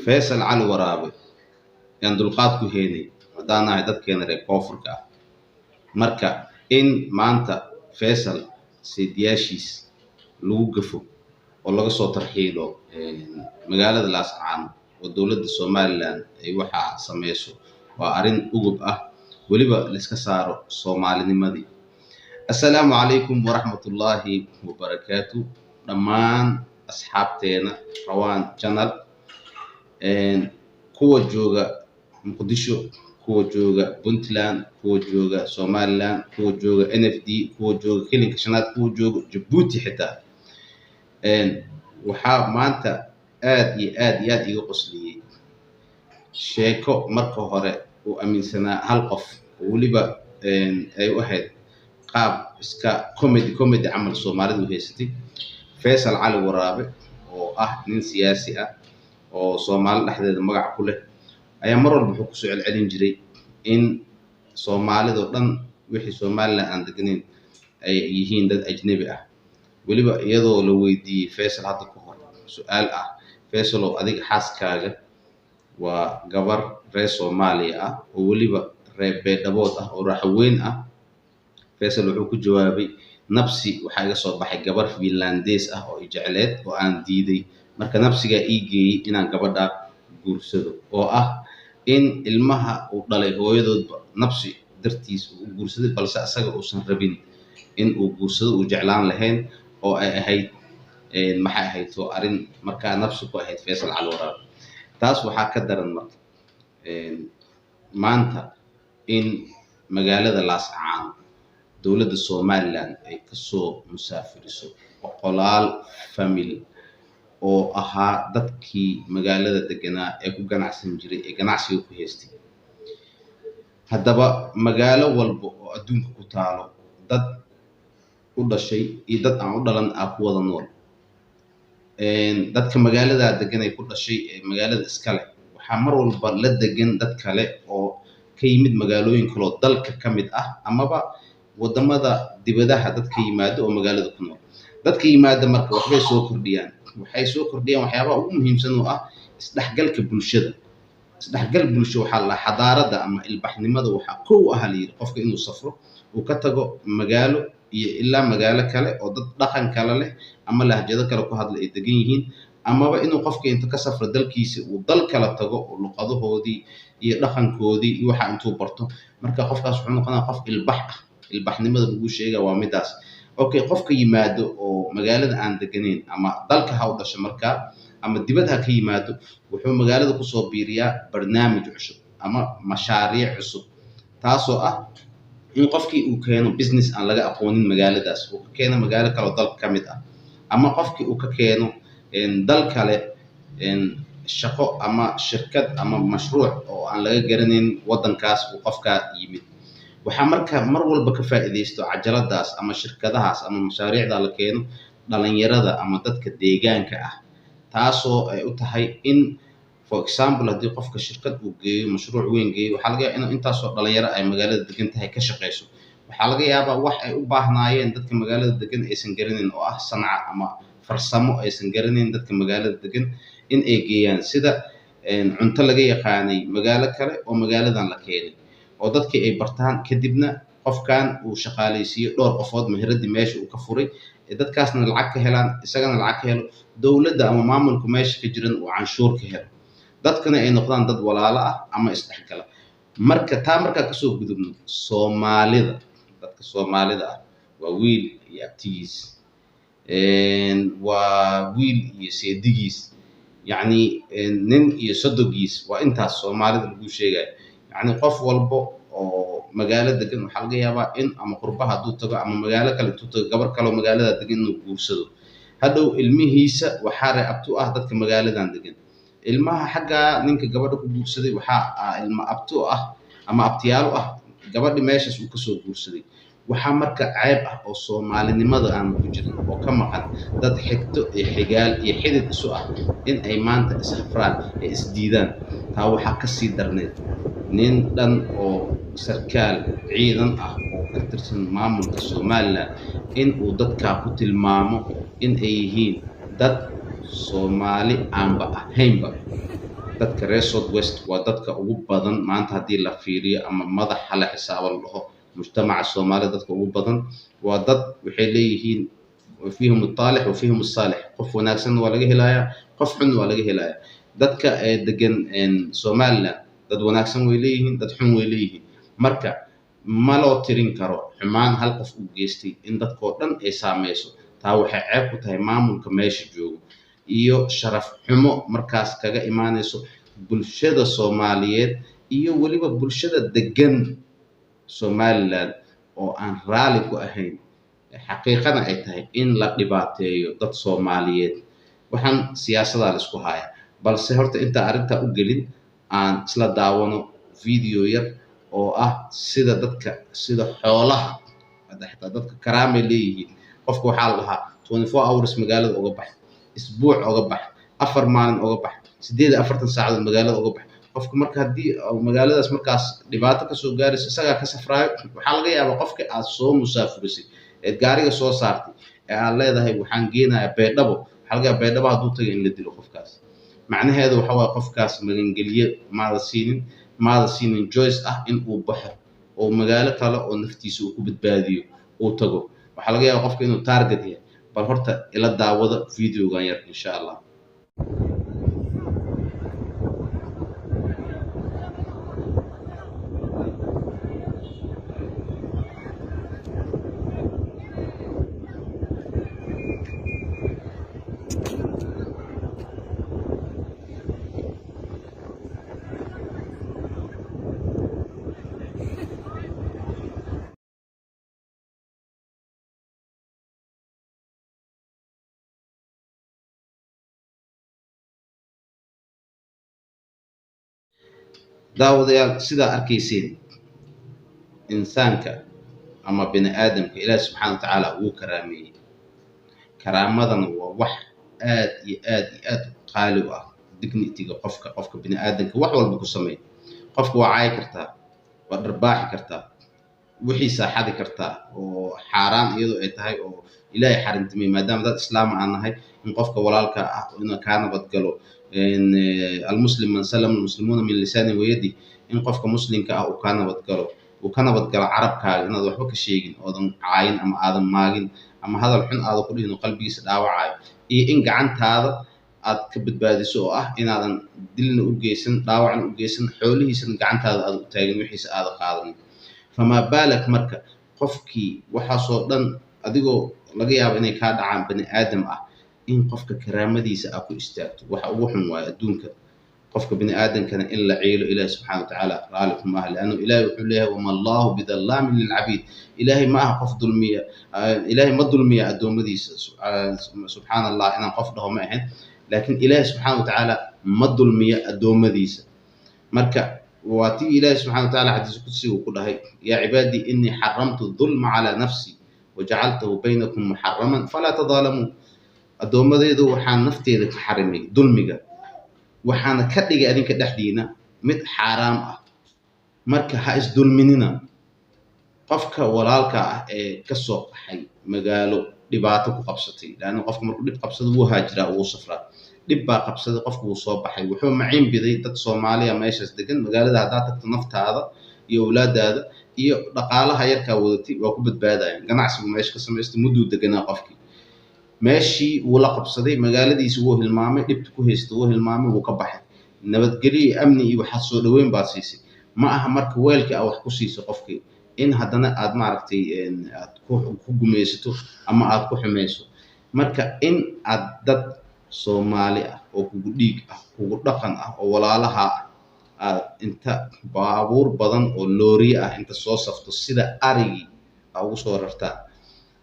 Faisal Cali Waraabe yaan dulqaad ku heynay haddaan nahay dadkeena reer koonfurka ah marka in maanta Faisal sidiyaashiis lagu gafo oo laga soo tarxiilo magaalada Laascaanood oo dowladda Soomaaliland ay waxa sameeyso waa arin ugub ah waliba la iska saaro Soomaalinimadii. Assalaamu calaykum waraxmatullaahi wabarakaatuh dhammaan asxaabteena Rawaan Channel kuwa jooga Muqdisho, kuwa jooga Puntland, kuwa jooga Somaliland, kuwa jooga NFD, kuwa jooga Kilinka Shanaad, kuwa jooga Djibouti xitaa waxaa maanta aad iga qosliyay sheeko marka hore uu aaminsanaa hal qof waliba ay u ahayd qaab iska comedy camal Soomaalidu haysatay Faisal Cali Waraabe oo ah nin siyaasi ah oo Soomaali dhexdeeda magac ku leh ayaa mar walba wuxuu ku soo celcelin jiray in Soomaalidu dhan wixii Soomaaliland aan deganayn ay yihiin dad ajnabi ah waliba iyadoo la weydiiyay Faisal hadda ka hor su'aal ah Faisal oo adiga xaaskaaga waa gabar reer Soomaaliya ah oo waliba reer Beedhabood ah oo raaxweyn ah Faisal wuxuu ku jawaabay nafsi waxa iga soo baxay gabar Finlandees ah oo jeceleed oo aan diiday marka nafsiga ii geeyay inaan gabadha guursado oo ah in ilmaha uu dhalay hooyadoodba nafsi dartiis uu guursaday balse asaga uusan rabin in uu guursado uu jeclaan lahayn oo ay ahayd maxay ahayd oo arin marka nafsi ku ahayd Faisal Cali Waraabe taas waxaa ka daran marka maanta in magaalada Laascaanood dowladda Somaliland ay ka soo musaafiriso boqolaal family oo ahaa dadkii magaalada deganaa ee ku ganacsan jiray ee ganacsiga ku haystay haddaba magaalo walba oo adduunka ku taalo dad u dhashay iyo dad aan u dhalan ah ku wada nool dadka magaalada degan ay ku dhashay ee magaalada iska leh waxaa mar walba la degan dad kale oo ka yimid magaalooyin kale oo dalka ka mid ah amaba wadamada dibadaha dadka yimaado oo magaalada ku nool dadka yimaado marka waxay soo kordhiyaan waxyaabaha ugu muhiimsan oo ah isdhexgalka bulshada isdhexgal bulsho waxaa la xadaarada ama ilbaxnimada waxa koow ah la yiri qofka inuu safro uu ka tago magaalo iyo ilaa magaalo kale oo dad dhaqan kale leh ama lahjado kale ku hadla ay degan yihiin amaba inuu qofka inta ka safro dalkiisa uu dal kala tago oo luqadahoodii iyo dhaqankoodii iyo waxa intuu barto marka qofkaas wuxuu noqonayaa qof ilbax ah ilbaxnimada lagu sheegay waa midaas okay qofka yimaado oo magaalada aan deganayn ama dalka ha u dhasho marka ama dibadda ka yimaado wuxuu magaalada ku soo biiriyaa barnaamij cusub ama mashaariic cusub taasoo ah in qofkii uu keeno business aan laga aqoonin magaaladaas uu ka keeno magaalo kale oo dalka ka mid ah ama qofkii uu ka keeno dal kale shaqo ama shirkad ama mashruuc oo aan laga garanayn wadankaas uu qofka yimid waxaa marka mar walba ka faa'iideysto cajaladaas ama shirkadahaas ama mashaariicda la keeno dhalinyarada ama dadka deegaanka ah taasoo ay u tahay in for example haddii qofka shirkad uu geeyo mashruuc weyn geeyo waxaa laga yaabaa in intaasoo dhalinyaro ay magaalada degan tahay ka shaqeyso waxaa laga yaabaa wax ay u baahnaayeen dadka magaalada degan aysan garanayn oo ah sanca ama farsamo aysan garanayn dadka magaalada degan in ay geeyaan sida cunto laga yaqaanay magaalo kale oo magaaladan la keenay oo dadkii ay bartaan kadibna qofkan uu shaqaaleysiyo dhowr qofood meheradi meesha uu ka furay dadkaasna lacag ka helaan isagana lacag ka helo dowladda ama maamulku meesha ka jiran uu canshuur ka helo dadkana ay noqdaan dad walaalo ah ama isdhexgala marka ka soo gudubno dadka Soomaalida ah waa wiil iyo abtigiis waa wiil iyo seedigiis yacni nin iyo sodogiis waa intaas Soomaalida lagu sheegay يعني qof walbo oo magaalo degan waxa laga yaabaa in ama qurbaha haduu tago ama magaalo kale intuu tago gabar kale oo magaalada degan inuu guursado hadhow ilmihiisa waxa reebtu ah dadka magaaladan degan ilmaha xagga ninka gabadha ku guursaday waxa ilma abtu ah ama abtiyaal ah gabadha meeshaas uu ka soo guursaday waxa marka ceeb ah oo Soomaalinimada aan ku jirin oo ka maqan dad xigto iyo xigaal iyo xidid isu ah in ay maanta isafraan ee isdiidaan taa waxa ka sii darneed nin dhan oo sarkaal ciidan ah oo ka tirsan maamulka Somaliland in uu dadka ku tilmaamo in ay yihiin dad Soomaali aanba ahaynba dadka reer South West waa dadka ugu badan maanta haddii la fiiriyo ama madaxa la xisaabo la dhaho mujtamaca Soomaalida dadka ugu badan waa dad waxay leeyihiin fihim الطالح وفيهم الصالح qof wanaagsan waa laga helayaa qof xun waa laga helayaa dadka degan Somaliland dad wanaagsan way leeyihiin dad xun way leeyihiin marka ma loo tirin karo xumaan hal qof u geystay in dadkoo dhan ay saameyso taa waxay ceeb ku tahay maamulka meesha joogo iyo sharaf xumo markaas kaga imaanayso bulshada Soomaaliyeed iyo waliba bulshada degan Somaliland oo aan raali ku ahayn xaqiiqada ay tahay in la dhibaateeyo dad Soomaaliyeed waxaan siyaasadda la isku haya balse horta inta arinta u gelin aan isla daawano video yar oo ah sida dadka sida xoolaha dadka karaamay leeyihiin qofku waxa la dhahaa 24 hours magaalada uga bax isbuuc uga bax 4 maalin uga bax 48 saacadood magaalada uga bax qofku marka hadii magaaladaas markaas dhibaato ka soo gaaraysa isaga ka safraayo waxa laga yaabaa qofka aad soo musaafirisay ee gaariga soo saartay ee aad leedahay waxaan geenayaa Baydhabo waxa laga yaabaa Baydhabo hadduu tago in la dilo qofkaas macnaheedu waxa waa qofkaas magangeliye maada siinin choice ah in uu baxo oo magaalo kale oo naftiisa uu ku badbaadiyo uu tago waxa laga yaabaa qofka inuu target yahay bal horta ila daawada videogan yar insha Allah daawadayaal sida arkayseen insaanka ama bini aadamka Ilaahay subhanahu wa ta'ala uu karaameeyay karaamadan waa wax aad qaali u ah dignity-ga qofka bini aadamka wax walba ku sameey qofku waa caay kartaa waa darbaaxi kartaa wixii saaxadi kartaa oo xaraan iyadoo ay tahay oo Ilaahay xarintimay maadaama dad islaam aan nahay in qofka walaalka ah inuu ka nabad galo المسلم من سلم المسلمون من لسانه ويده إن قفك مسلم كأو كان بتقله وكان بتقل عرب كا إن هذا وحكي شيء أذن عين أما آدم ماجن أما هذا الحين هذا كله إنه قلبي يسدعوا عاي إن قعنت هذا أتكبد بعد سوء إن هذا دلنا أوجيسن داوعنا أوجيسن حوله يسن قعنت هذا تاجن وحيس هذا قادم فما بالك مركب قفكي وحصودا أديكو لقيا بني كاد عن بني آدم in qofka karaamadiisa aad ku istaagto waxa ugu xun waa adduunka qofka bini aadamkana in la ciilo Ilaahay subhanahu wa ta'ala raali kuma ah laana Ilaahay wuxuu leeyahay wama Allahu bidhallamin lil abid Ilaahay ma aha qof dulmiya Ilaahay ma dulmiya adoomadiisa subhanallah inaan qof dhaho ma ahan laakiin Ilaahay subhanahu wa ta'ala ma dulmiya adoomadiisa marka waati Ilaahay subhanahu wa ta'ala hadiis qudsi uu ku dhahay ya ibadi inni haramtu dhulma ala nafsi waja'altuhu bainakum muharraman fala tadhalamu adoomadeedu waxaan nafteeda ka xarimay dulmiga waxaana ka dhigay adinka dhaxdiina mid xaraam ah marka ha is dulminina qofka walaalka ah ee ka soo qaxay magaalo dhibaato ku qabsatay laana qofka markuu dhib qabsado wuu haajiraa wuu safraa dhib baa qabsaday qofku wuu soo baxay wuxuu maciin biday dad Soomaaliya meeshaas degan magaalada hadaa tagto naftaada iyo awlaadaada iyo dhaqaalaha yarka wadatay waa ku badbaadayaan ganacsigu meesha ka sameystay muddo deganaa qofkii meeshii uu la qabsaday magaaladiisa uu hilmaamay dhibta ku haystay uu hilmaamay uu ka baxay nabadgeliyo amni iyo waxa soo dhaweyn baa siisay ma aha marka weelka wax ku siiso qofkii in hadana aad maaragtay aad ku gumeysato ama aad ku xumeyso marka in aad dad Soomaali ah oo kugu dhiig ah kugu dhaqan ah oo walaalaha aad inta baabuur badan oo loori ah inta soo safto sida arigi ugu soo rartaa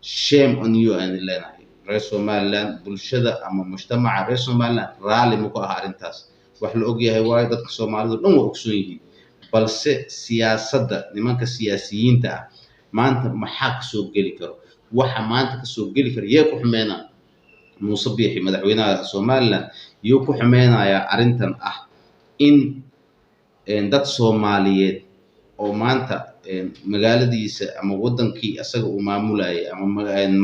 shame on you and Elena reer Somaliland bulshada ama mujtamaca reer Somaliland raali ma ku ah arintaas wax la og yahay waayo dadka Soomaalidu dhan waa ogsoon yihiin balse siyaasadda nimanka siyaasiyiinta ah maanta maxaa ka soo gali karo waxa maanta ka soo gali karo yee ku xumeena Muuse Biixi madaxweynaha Somaliland iyo ku xumeynaya arintan ah in dad Soomaaliyeed oo maanta magaaladiisa ama wadankii asaga uu maamulayay ama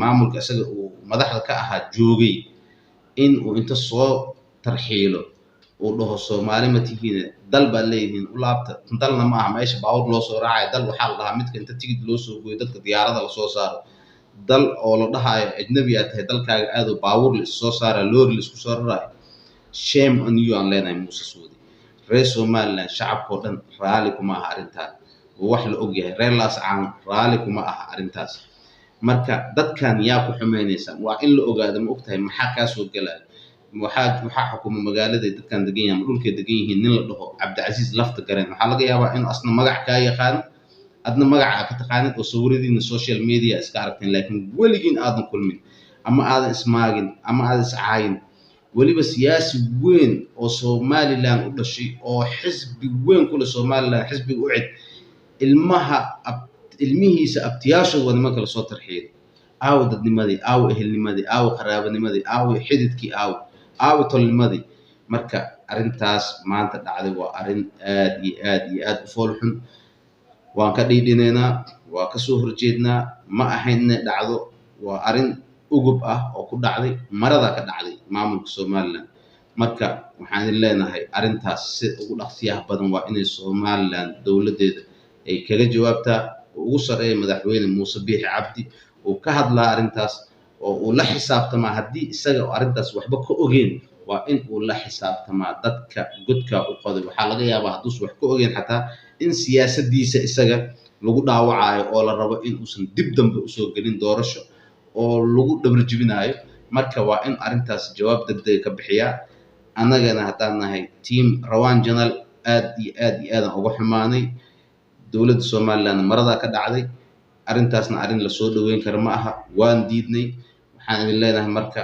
maamulka asaga uu madaxda ka ahaa joogay in uu inta soo tarxiilo uu dhaho Soomaali ma tihiin dal baa leeyihiin u laabta dalna ma aha meesha baawur loo soo raacay dal waxaa la dhahaa midka inta tigid loo soo gooyo dadka diyaarada la soo saaro dal oo la dhahayo ajnabi aad tahay dalkaaga aad u baawur la soo saara loori la isku soo rarayo shame on you aan leenahay Muuse Suudi reer Somaliland shacabkoo dhan raali kuma aha arrintaas wax la ogyahay reer laas caan raali kuma aha arrintaas marka dadkan yaa ku xumeynaysa waa in la ogaado ma ogtahay maxaa ka soo galay waxaa xukuma magaalada dadkan degan yahay dhulka degan yihiin nin la dhaho Cabdicasiis lafta gareen waxaa laga yaabaa in asna magac ka yaqaan adna magaca ka taqaanid oo sawiradiina social media iska aragteen laakiin weligiin aadan kulmin ama aadan ismaagin ama aadan iscaayin weliba siyaasi weyn oo Somaliland u dhashay oo xisbi weyn kula Somaliland xisbiga u cid ilmihiisa abtiyaashooda nimanka la soo tarxiyay aaw dadnimadii aaw ehelnimadii aaw qaraabanimadii aaw xididkii aaw tolnimadii marka arrintaas maanta dhacday waa arrin aad u fool xun waan ka dhiidhinaynaa waa ka soo horjeednaa ma ahayn inay dhacdo waa arrin ugub ah oo ku dhacday marada ka dhacday maamulka Somaliland marka waxaan idin leenahay arrintaas si ugu dhaqsiyaha badan waa inay Somaliland dowladeeda ay kaga jawaabtaa ugu sareeyo madaxweyne Muuse Biixi Cabdi oo ka hadlaa arrintaas oo uu la xisaabtama haddii isaga arrintaas waxba ka ogeyn waa in uu la xisaabtamaa dadka godka u qoday waxaa laga yaabaa hadduusan wax ka ogeyn xataa in siyaasadiisa isaga lagu dhaawacayo oo la rabo in uusan dib dambe usoo gelin doorasho oo lagu dhabar jebinayo marka waa in arrintaas jawaab degdeg ka bixiyaa annagana haddaan nahay team Rawaan Journal aad aan uga xumaanay dowladda Somaliland marada ka dhacday arrintaasna arrin la soo dhaweyn karo ma aha waan diidnay waxaan idin leenahay marka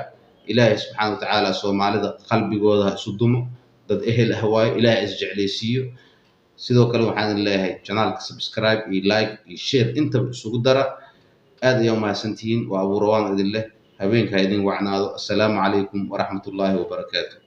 ilaahay subxaanahu wa tacaala Soomaalida qalbigooda isu dumo dad ehel ah waayo ilaahay is jeclaysiiyo sidoo kale waxaan idin leeyahay channelka subscribe iyo like iyo share intaba isugu dara aad ayay u mahadsantihiin waa Abu Rawaan idin leh habeenka idin wacnaado assalaamu calaykum waraxmatullaahi wabarakaatuh